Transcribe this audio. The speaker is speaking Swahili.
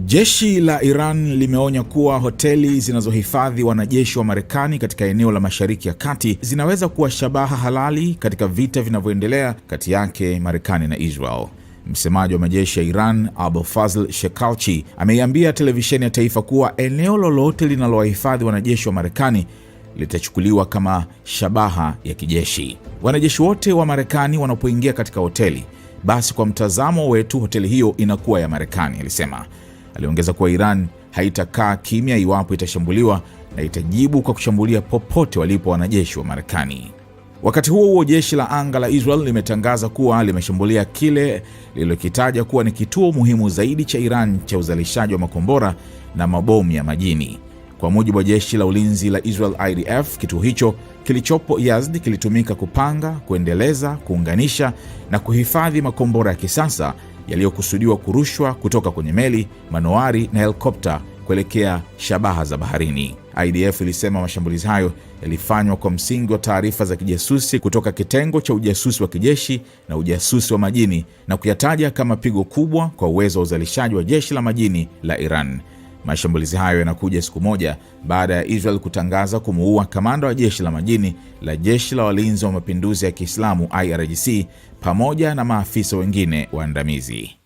Jeshi la Iran limeonya kuwa hoteli zinazohifadhi wanajeshi wa Marekani katika eneo la Mashariki ya Kati zinaweza kuwa shabaha halali katika vita vinavyoendelea kati yake Marekani na Israel. Msemaji wa majeshi ya Iran, Abu Fazl Shekalchi, ameiambia televisheni ya taifa kuwa eneo lolote linalowahifadhi wanajeshi wa Marekani litachukuliwa kama shabaha ya kijeshi. Wanajeshi wote wa Marekani wanapoingia katika hoteli, basi kwa mtazamo wetu hoteli hiyo inakuwa ya Marekani, alisema. Aliongeza kuwa Iran haitakaa kimya iwapo itashambuliwa na itajibu kwa kushambulia popote walipo wanajeshi wa Marekani. Wakati huo huo, jeshi la anga la Israel limetangaza kuwa limeshambulia kile lililokitaja kuwa ni kituo muhimu zaidi cha Iran cha uzalishaji wa makombora na mabomu ya majini. Kwa mujibu wa jeshi la ulinzi la Israel IDF, kituo hicho kilichopo Yazd kilitumika kupanga, kuendeleza, kuunganisha na kuhifadhi makombora ya kisasa yaliyokusudiwa kurushwa kutoka kwenye meli, manowari na helikopta kuelekea shabaha za baharini. IDF ilisema mashambulizi hayo yalifanywa kwa msingi wa taarifa za kijasusi kutoka kitengo cha ujasusi wa kijeshi na ujasusi wa majini, na kuyataja kama pigo kubwa kwa uwezo wa uzalishaji wa jeshi la majini la Iran. Mashambulizi hayo yanakuja siku moja baada ya Israel kutangaza kumuua kamanda wa jeshi la majini la jeshi la walinzi wa mapinduzi ya Kiislamu IRGC pamoja na maafisa wengine waandamizi.